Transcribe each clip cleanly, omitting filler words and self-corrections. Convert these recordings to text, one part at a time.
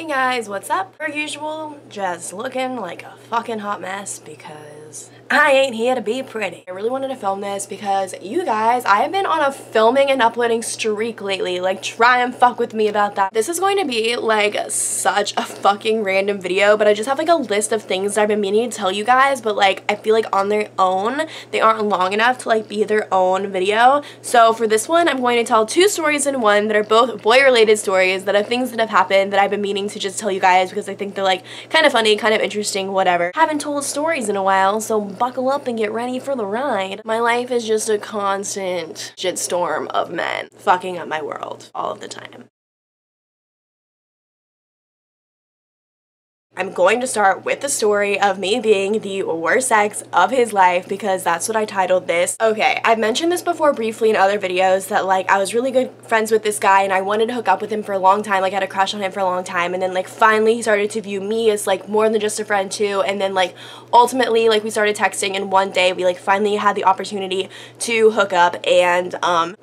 guys, what's up? Per usual, just looking like a fucking hot mess because I ain't here to be pretty. I really wanted to film this because you guys, I have been on a filming and uploading streak lately. Like, try and fuck with me about that. This is going to be like such a fucking random video, but I just have like a list of things that I've been meaning to tell you guys, but like I feel like on their own, they aren't long enough to like be their own video. So for this one, I'm going to tell two stories in one that are both boy-related stories that are things that have happened that I've been meaning to just tell you guys because I think they're like kind of funny, kind of interesting, whatever. Haven't told stories in a while, so buckle up and get ready for the ride. My life is just a constant shitstorm of men fucking up my world all of the time. I'm going to start with the story of me being the worst ex of his life because that's what I titled this. Okay, I've mentioned this before briefly in other videos that like I was really good friends with this guy and I wanted to hook up with him for a long time, like I had a crush on him for a long time, and then like finally he started to view me as like more than just a friend too, and then like ultimately like we started texting and one day we like finally had the opportunity to hook up, and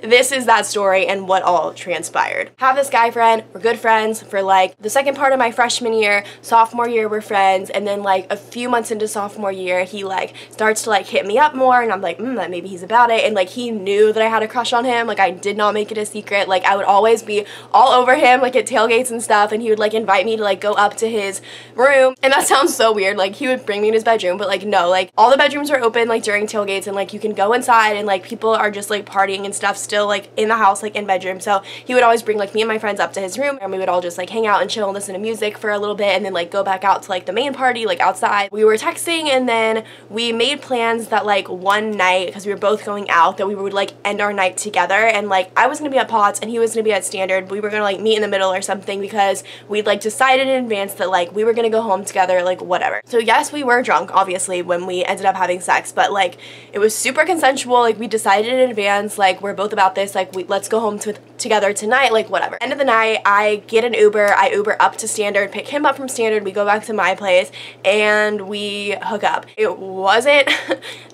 this is that story and what all transpired. Have this guy friend, we're good friends for like the second part of my freshman year, sophomore year we're friends, and then like a few months into sophomore year he like starts to like hit me up more and I'm like that maybe he's about it, and like he knew that I had a crush on him. Like I did not make it a secret. Like I would always be all over him like at tailgates and stuff, and he would like invite me to like go up to his room, and that sounds so weird, like he would bring me in his bedroom, but like no, like all the bedrooms are open like during tailgates and like you can go inside and like people are just like partying and stuff still like in the house like in bedroom. So he would always bring like me and my friends up to his room and we would all just like hang out and chill and listen to music for a little bit and then like go back out to like the main party like outside. We were texting and then we made plans that like one night, because we were both going out, that we would like end our night together, and like I was gonna be at Potts and he was gonna be at Standard. We were gonna like meet in the middle or something because we'd like decided in advance that like we were gonna go home together, like whatever. So yes, we were drunk obviously when we ended up having sex, but like it was super consensual. Like we decided in advance, like we're both about this, like let's go home together tonight, like whatever. End of the night, I get an Uber, I Uber up to Standard, pick him up from Standard, we go back to my place and we hook up. It wasn't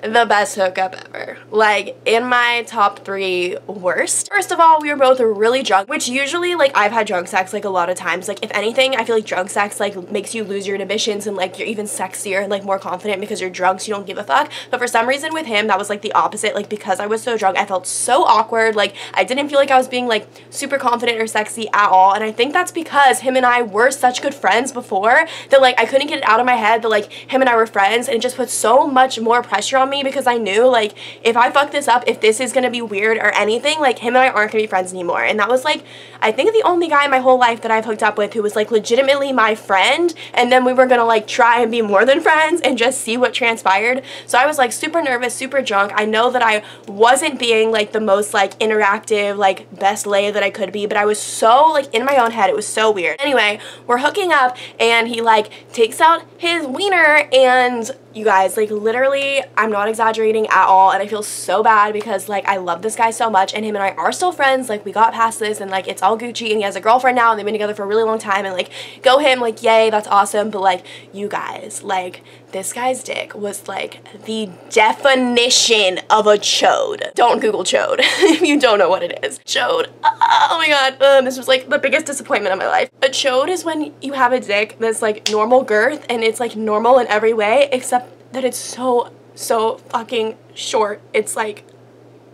the best hookup ever. Like in my top 3 worst. First of all, we were both really drunk, which usually like I've had drunk sex like a lot of times. Like if anything, I feel like drunk sex like makes you lose your inhibitions and like you're even sexier and like more confident because you're drunk so you don't give a fuck. But for some reason with him that was like the opposite. Like because I was so drunk I felt so awkward. Like I didn't feel like I was being like super confident or sexy at all, and I think that's because him and I were such good friends before that like I couldn't get it out of my head that like him and I were friends, and it just put so much more pressure on me because I knew like if I fuck this up, if this is gonna be weird or anything, like him and I aren't gonna be friends anymore. And that was like I think the only guy in my whole life that I've hooked up with who was like legitimately my friend, and then we were gonna like try and be more than friends and just see what transpired. So I was like super nervous, super drunk. I know that I wasn't being like the most like interactive, like best lay that I could be, but I was so like in my own head. It was so weird. Anyway, we're hooking up and he like takes out his wiener, and you guys, like literally I'm not exaggerating at all, and I feel so bad because like I love this guy so much and him and I are still friends. Like we got past this and like it's all Gucci, and he has a girlfriend now and they've been together for a really long time, and like go him, like yay, that's awesome. But like you guys, like this guy's dick was like the definition of a chode. Don't Google chode if you don't know what it is. Chode, oh my god, this was like the biggest disappointment of my life. A chode is when you have a dick that's like normal girth and it's like normal in every way except that it's so fucking short. It's like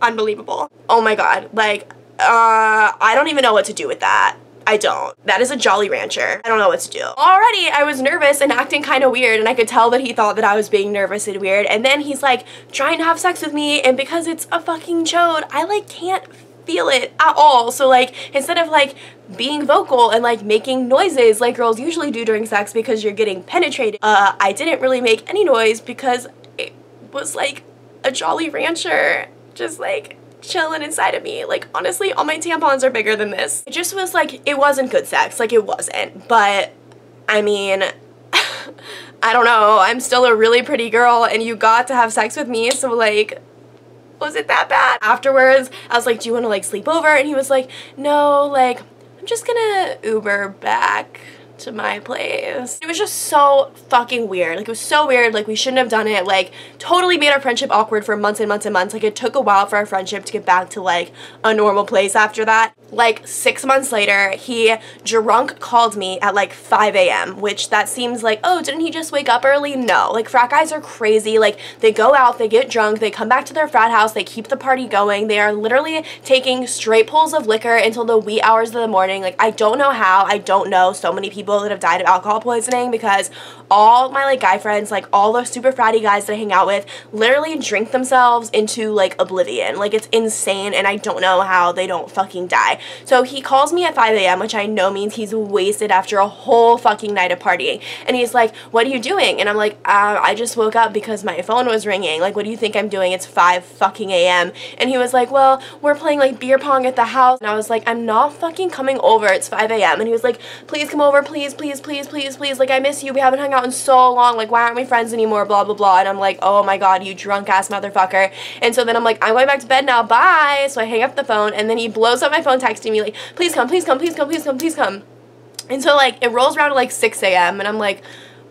unbelievable. Oh my god, like I don't even know what to do with that. I don't. That is a Jolly Rancher. I don't know what to do. Already I was nervous and acting kind of weird, and I could tell that he thought that I was being nervous and weird, and then he's like trying to have sex with me, and because it's a fucking chode, I like can't feel it at all. So like instead of like being vocal and like making noises like girls usually do during sex because you're getting penetrated, I didn't really make any noise because it was like a Jolly Rancher just like chilling inside of me. Like honestly, all my tampons are bigger than this. It just was like, it wasn't good sex. Like it wasn't, but I mean I don't know, I'm still a really pretty girl and you got to have sex with me, so like was it that bad? Afterwards I was like, do you want to like sleep over? And he was like, no, like I'm just gonna Uber back to my place. It was just so fucking weird. Like, it was so weird. Like, we shouldn't have done it. Like, totally made our friendship awkward for months and months and months. Like, it took a while for our friendship to get back to, like, a normal place after that. Like, 6 months later, he drunk called me at like 5 a.m., which that seems like, oh, didn't he just wake up early? No. Like, frat guys are crazy. Like, they go out, they get drunk, they come back to their frat house, they keep the party going. They are literally taking straight pulls of liquor until the wee hours of the morning. Like, I don't know how. I don't know so many people that have died of alcohol poisoning, because all my, like, guy friends, like, all those super fratty guys that I hang out with literally drink themselves into, like, oblivion. Like, it's insane, and I don't know how they don't fucking die. So he calls me at 5 a.m., which I know means he's wasted after a whole fucking night of partying. And he's like, what are you doing? And I'm like, I just woke up because my phone was ringing. Like, what do you think I'm doing? It's 5 fucking a.m. And he was like, well, we're playing, like, beer pong at the house. And I was like, I'm not fucking coming over. It's 5 a.m. And he was like, please come over. Please, please, please, please, please. Like, I miss you. We haven't hung out in so long. Like, why aren't we friends anymore? Blah, blah, blah. And I'm like, oh my God, you drunk ass motherfucker. And so then I'm like, I'm going back to bed now. Bye. So I hang up the phone, and then he blows up my phone texting me like, please come, please come, please come, please come, please come. And so, like, it rolls around to like 6 a.m. and I'm like,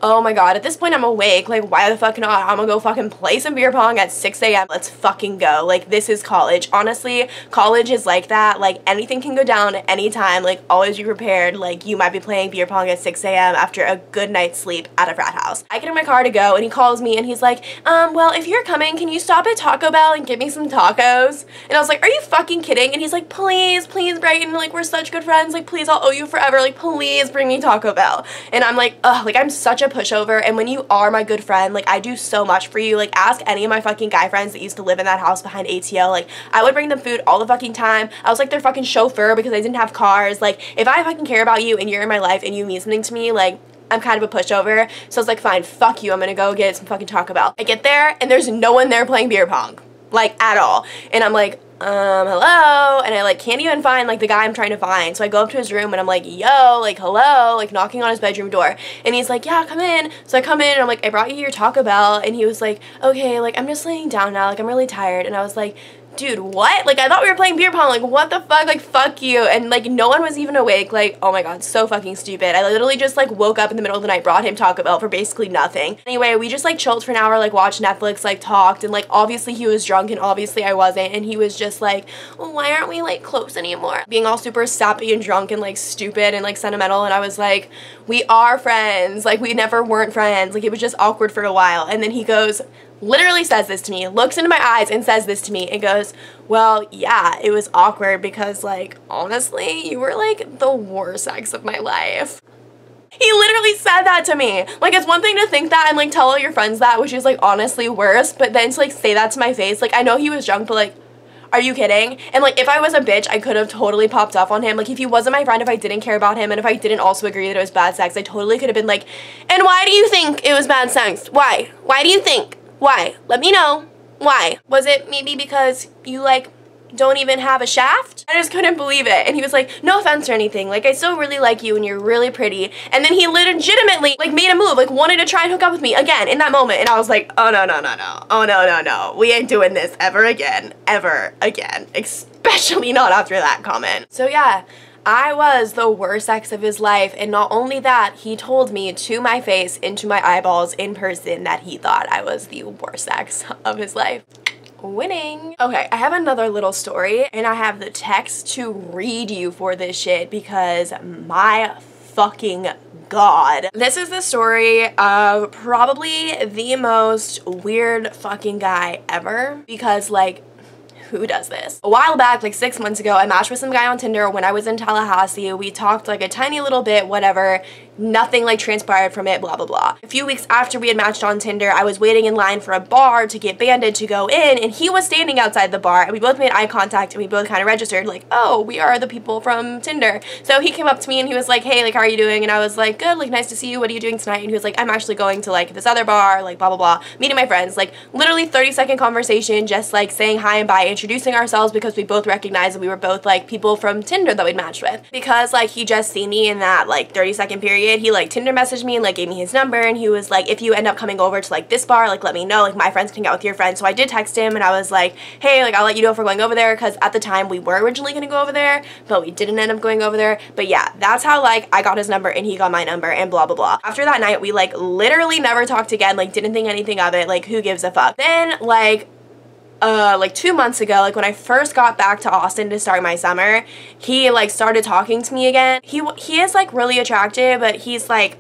oh my God, at this point I'm awake. Like, why the fuck not? I'm gonna go fucking play some beer pong at 6 a.m. Let's fucking go. Like, this is college. Honestly, college is like that. Like, anything can go down at any time. Like, always be prepared. Like, you might be playing beer pong at 6 a.m. after a good night's sleep at a frat house. I get in my car to go, and he calls me and he's like, well, if you're coming, can you stop at Taco Bell and get me some tacos? And I was like, are you fucking kidding? And he's like, please, please, Brighton, like, we're such good friends. Like, please, I'll owe you forever. Like, please bring me Taco Bell. And I'm like, ugh, like, I'm such a pushover, and when you are my good friend, like, I do so much for you. Like, ask any of my fucking guy friends that used to live in that house behind ATL. Like, I would bring them food all the fucking time. I was like their fucking chauffeur because I didn't have cars. Like, if I fucking care about you and you're in my life and you mean something to me, like, I'm kind of a pushover. So I was like, fine, fuck you, I'm gonna go get some fucking Taco Bell. I get there and there's no one there playing beer pong, like, at all. And I'm like, hello, and I, like, can't even find, like, the guy I'm trying to find. So I go up to his room and I'm like, yo, like, hello, like, knocking on his bedroom door, and he's like, yeah, come in. So I come in and I'm like, I brought you your Taco Bell. And he was like, okay, like, I'm just laying down now, like, I'm really tired. And I was like, dude, what? Like, I thought we were playing beer pong. Like, what the fuck? Like, fuck you. And, like, no one was even awake. Like, oh my God, so fucking stupid. I literally just, like, woke up in the middle of the night, brought him Taco Bell for basically nothing. Anyway, we just, like, chilled for an hour, like, watched Netflix, like, talked, and, like, obviously he was drunk and obviously I wasn't, and he was just like, well, why aren't we, like, close anymore? Being all super sappy and drunk and, like, stupid and, like, sentimental, and I was like, we are friends. Like, we never weren't friends. Like, it was just awkward for a while. And then he goes, literally says this to me, looks into my eyes and says this to me and goes, well, yeah, it was awkward because, like, honestly, you were, like, the worst ex of my life. He literally said that to me. Like, it's one thing to think that and, like, tell all your friends that, which is, like, honestly worse, but then to, like, say that to my face, like, I know he was drunk, but, like, are you kidding? And, like, if I was a bitch, I could have totally popped off on him. Like, if he wasn't my friend, if I didn't care about him, and if I didn't also agree that it was bad sex, I totally could have been like, and why do you think it was bad sex? Why? Why do you think? Why? Let me know. Why? Was it maybe because you, like, don't even have a shaft? I just couldn't believe it. And he was like, no offense or anything, like, I still really like you and you're really pretty. And then he legitimately, like, made a move, like, wanted to try and hook up with me again in that moment. And I was like, oh, no, no, no, no. Oh, no, no, no. We ain't doing this ever again. Ever again. Especially not after that comment. So yeah, I was the worst ex of his life, and not only that, he told me to my face, into my eyeballs, in person, that he thought I was the worst ex of his life. Winning. Okay, I have another little story, and I have the text to read you for this shit because my fucking God. This is the story of probably the most weird fucking guy ever, because, like, who does this? A while back, like 6 months ago, I matched with some guy on Tinder when I was in Tallahassee. We talked like a tiny little bit, whatever. Nothing like transpired from it, blah, blah, blah. A few weeks after we had matched on Tinder, I was waiting in line for a bar to get banded to go in, and he was standing outside the bar, and we both made eye contact, and we both kind of registered like, oh, we are the people from Tinder. So he came up to me and he was like, hey, like, how are you doing? And I was like, good, like, nice to see you. What are you doing tonight? And he was like, I'm actually going to like this other bar, like, blah, blah, blah, meeting my friends. Like, literally 30-second conversation, just like saying hi and bye, introducing ourselves because we both recognized that we were both like people from Tinder that we'd matched with. Because like he just seen me in that like 30-second period, period. He like Tinder messaged me and like gave me his number, and he was like, if you end up coming over to like this bar, like let me know, like my friends can hang out with your friends. So I did text him and I was like, hey, like I'll let you know if we're going over there, because at the time we were originally gonna go over there, but we didn't end up going over there. But yeah, that's how like I got his number and he got my number and blah blah blah. After that night, we like literally never talked again, like didn't think anything of it, like who gives a fuck. Then like 2 months ago, like when I first got back to Austin to start my summer, he like started talking to me again. He is like really attractive, but he's like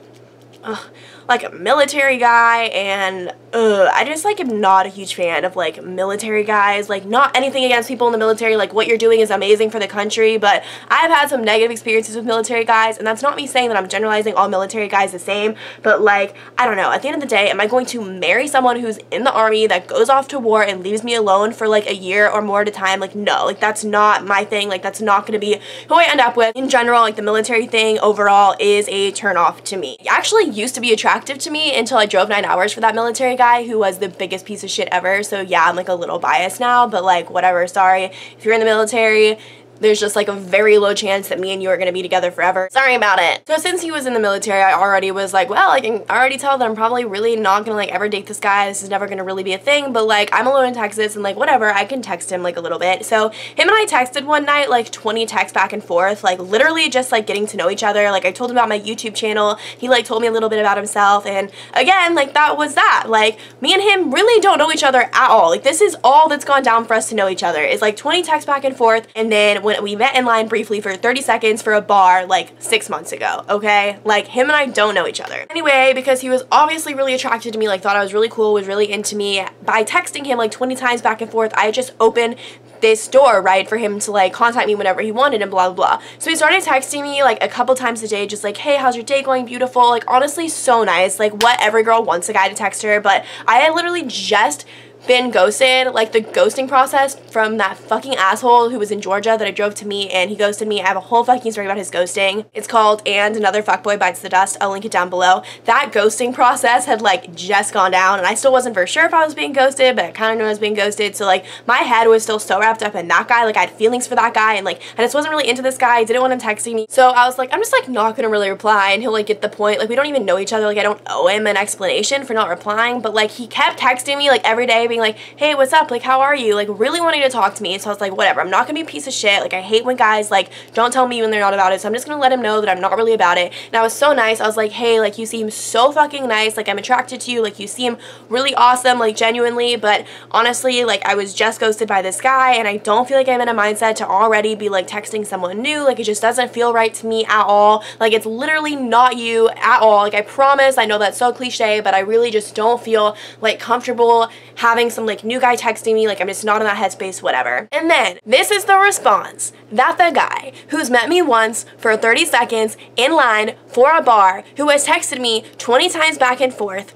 a military guy, and I just like am not a huge fan of like military guys. Like, not anything against people in the military, like what you're doing is amazing for the country, but I've had some negative experiences with military guys, and that's not me saying that I'm generalizing all military guys the same, but like, I don't know, at the end of the day, am I going to marry someone who's in the army that goes off to war and leaves me alone for like a year or more at a time? Like, no, like that's not my thing. Like, that's not gonna be who I end up with. In general, like the military thing overall is a turn off to me. He actually used to be attractive to me until I drove 9 hours for that military guy who was the biggest piece of shit ever. So yeah, I'm like a little biased now, but like whatever, sorry. If you're in the military, there's just like a very low chance that me and you are gonna be together forever. Sorry about it. So since he was in the military, I already was like, well, I can already tell that I'm probably really not gonna like ever date this guy. This is never gonna really be a thing, but like I'm alone in Texas and like whatever, I can text him like a little bit. So him and I texted one night, like 20 texts back and forth, like literally just like getting to know each other. Like I told him about my YouTube channel. He like told me a little bit about himself, and again, like that was that. Like me and him really don't know each other at all. Like this is all that's gone down for us to know each other, is like 20 texts back and forth, and then when we met in line briefly for 30 seconds for a bar like 6 months ago, okay? Like him and I don't know each other. Anyway, because he was obviously really attracted to me, like thought I was really cool, was really into me, by texting him like 20 times back and forth, I just opened this door, right, for him to like contact me whenever he wanted and blah blah blah. So he started texting me like a couple times a day, just like, hey, how's your day going, beautiful? Like honestly, so nice. Like what every girl wants a guy to text her, but I had literally just been ghosted, like the ghosting process from that fucking asshole who was in Georgia that I drove to meet, and he ghosted me. I have a whole fucking story about his ghosting. It's called And Another Fuckboy Bites the Dust. I'll link it down below. That ghosting process had like just gone down, and I still wasn't for sure if I was being ghosted, but I kind of knew I was being ghosted. So like my head was still so wrapped up in that guy. Like I had feelings for that guy, and like I just wasn't really into this guy. I didn't want him texting me, so I was like, I'm just like not gonna really reply, and he'll like get the point. Like we don't even know each other. Like I don't owe him an explanation for not replying, but like he kept texting me like every day, being like, hey, what's up, like how are you, like really wanting to talk to me. So I was like, whatever, I'm not gonna be a piece of shit. Like I hate when guys like don't tell me when they're not about it, so I'm just gonna let him know that I'm not really about it. And I was so nice. I was like, hey, like you seem so fucking nice, like I'm attracted to you, like you seem really awesome, like genuinely, but honestly, like I was just ghosted by this guy, and I don't feel like I'm in a mindset to already be like texting someone new. Like it just doesn't feel right to me at all. Like it's literally not you at all. Like I promise, I know that's so cliche, but I really just don't feel like comfortable having some like new guy texting me. Like I'm just not in that headspace, whatever. And then this is the response that the guy who's met me once for 30 seconds in line for a bar, who has texted me 20 times back and forth,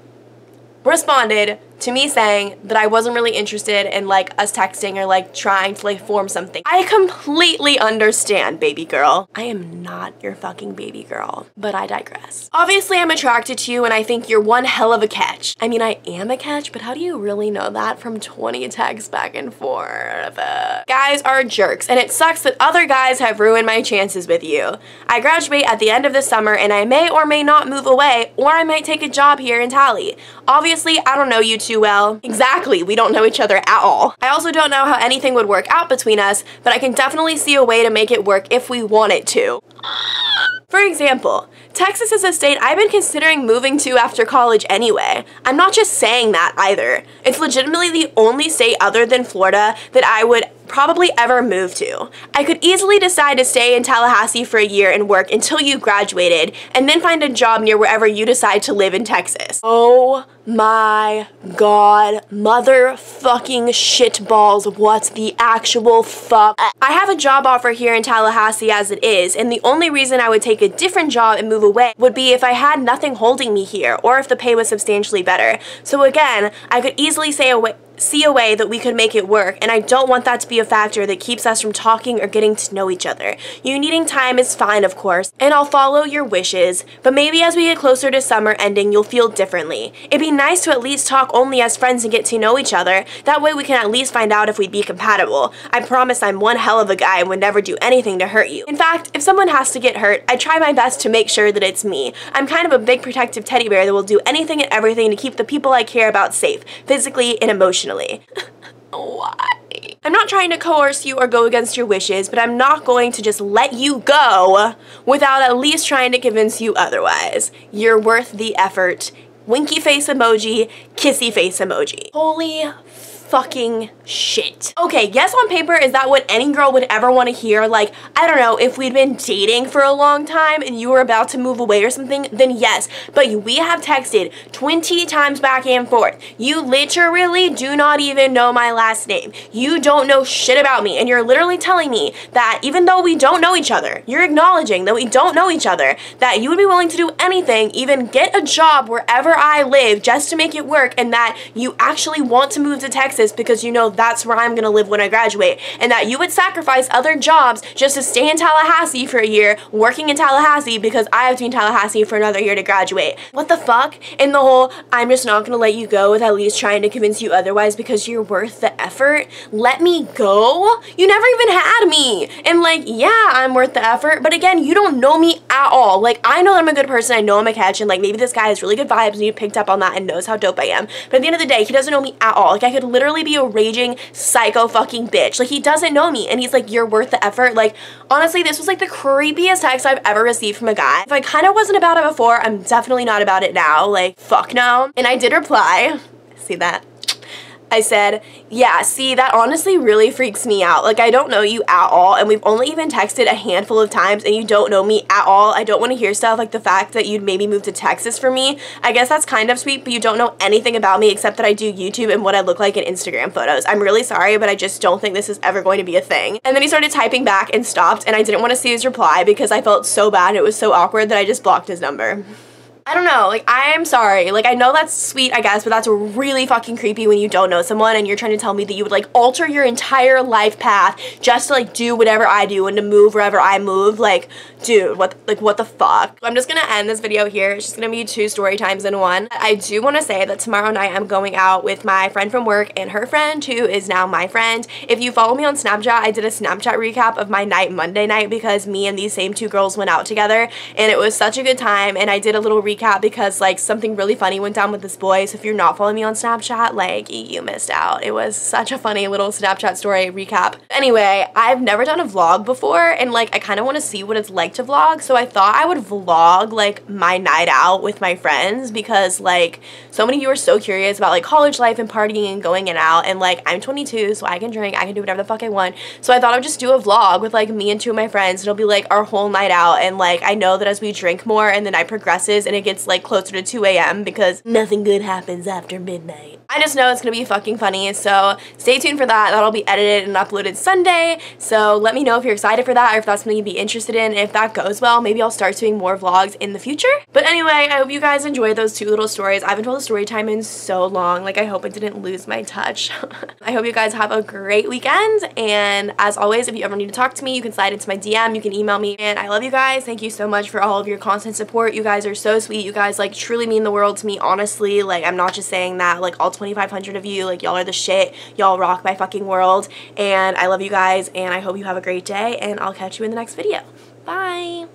responded to me saying that I wasn't really interested in like us texting or like trying to like form something. I completely understand, baby girl. I am not your fucking baby girl, but I digress. Obviously, I'm attracted to you and I think you're one hell of a catch. I mean, I am a catch, but how do you really know that from 20 texts back and forth? Guys are jerks, and it sucks that other guys have ruined my chances with you. I graduate at the end of the summer and I may or may not move away, or I might take a job here in Tally. Obviously, I don't know you too well. Exactly, we don't know each other at all. I also don't know how anything would work out between us, but I can definitely see a way to make it work if we want it to. For example, Texas is a state I've been considering moving to after college anyway. I'm not just saying that either. It's legitimately the only state other than Florida that I would probably ever move to. I could easily decide to stay in Tallahassee for a year and work until you graduated, and then find a job near wherever you decide to live in Texas. Oh my god, motherfucking shitballs, what the actual fuck? I have a job offer here in Tallahassee as it is, and the only reason I would take a different job and move away would be if I had nothing holding me here, or if the pay was substantially better. So again, I could easily see a way that we could make it work, and I don't want that to be a factor that keeps us from talking or getting to know each other. You needing time is fine, of course, and I'll follow your wishes, but maybe as we get closer to summer ending, you'll feel differently. It'd be nice to at least talk only as friends and get to know each other. That way we can at least find out if we'd be compatible. I promise I'm one hell of a guy and would never do anything to hurt you. In fact, if someone has to get hurt, I try my best to make sure that it's me. I'm kind of a big protective teddy bear that will do anything and everything to keep the people I care about safe, physically and emotionally. Why? I'm not trying to coerce you or go against your wishes, but I'm not going to just let you go without at least trying to convince you otherwise. You're worth the effort. Winky face emoji, kissy face emoji. Holy fucking shit. Okay, yes, on paper, is that what any girl would ever want to hear? Like, I don't know, if we'd been dating for a long time and you were about to move away or something, then yes. But we have texted 20 times back and forth. You literally do not even know my last name. You don't know shit about me, and you're literally telling me that even though we don't know each other, you're acknowledging that we don't know each other, that you would be willing to do anything, even get a job wherever I live just to make it work, and that you actually want to move to Texas because you know that's where I'm gonna live when I graduate, and that you would sacrifice other jobs just to stay in Tallahassee for a year, working in Tallahassee because I have to be in Tallahassee for another year to graduate. What the fuck? And the whole, I'm just not gonna let you go with at least trying to convince you otherwise because you're worth the effort. Let me go? You never even had me. And like, yeah, I'm worth the effort, but again, you don't know me at all. Like, I know that I'm a good person, I know I'm a catch, and like maybe this guy has really good vibes and you picked up on that and knows how dope I am. But at the end of the day, he doesn't know me at all. Like, I could literally be a raging psycho fucking bitch. Like, he doesn't know me and he's like, you're worth the effort. Like, honestly, this was like the creepiest text I've ever received from a guy. If I kind of wasn't about it before, I'm definitely not about it now. Like, fuck no. And I did reply. See that? I said, yeah, see, that honestly really freaks me out. Like, I don't know you at all, and we've only even texted a handful of times, and you don't know me at all. I don't want to hear stuff like the fact that you'd maybe move to Texas for me. I guess that's kind of sweet, but you don't know anything about me except that I do YouTube and what I look like in Instagram photos. I'm really sorry, but I just don't think this is ever going to be a thing. And then he started typing back and stopped, and I didn't want to see his reply because I felt so bad and it was so awkward that I just blocked his number. I don't know, like, I'm sorry. Like, I know that's sweet, I guess, but that's really fucking creepy when you don't know someone and you're trying to tell me that you would, like, alter your entire life path just to, like, do whatever I do and to move wherever I move. Like, dude, what the fuck? I'm just gonna end this video here. It's just gonna be 2 story times in one. I do want to say that tomorrow night I'm going out with my friend from work and her friend, who is now my friend. If you follow me on Snapchat, I did a Snapchat recap of my night Monday night because me and these same 2 girls went out together, and it was such a good time, and I did a little recap because like something really funny went down with this boy. So if you're not following me on Snapchat, like, you missed out. It was such a funny little Snapchat story recap. Anyway, I've never done a vlog before, and like I kind of want to see what it's like to vlog, so I thought I would vlog like my night out with my friends because like so many of you are so curious about like college life and partying and going in and out, and like I'm 22, so I can drink, I can do whatever the fuck I want. So I thought I would just do a vlog with like me and 2 of my friends. It'll be like our whole night out, and like I know that as we drink more and the night progresses and it gets like closer to 2 a.m. because nothing good happens after midnight. I just know it's gonna be fucking funny, so stay tuned for that. That'll be edited and uploaded Sunday, so let me know if you're excited for that or if that's something you'd be interested in. If that goes well, maybe I'll start doing more vlogs in the future. But anyway, I hope you guys enjoyed those 2 little stories. I haven't told a story time in so long. Like, I hope I didn't lose my touch. I hope you guys have a great weekend, and as always, if you ever need to talk to me, you can slide into my DM, you can email me, and I love you guys. Thank you so much for all of your constant support. You guys are so sweet. You guys like truly mean the world to me, honestly. Like, I'm not just saying that. Like, all 2,500 of you, like, y'all are the shit. Y'all rock my fucking world, and I love you guys, and I hope you have a great day, and I'll catch you in the next video. Bye!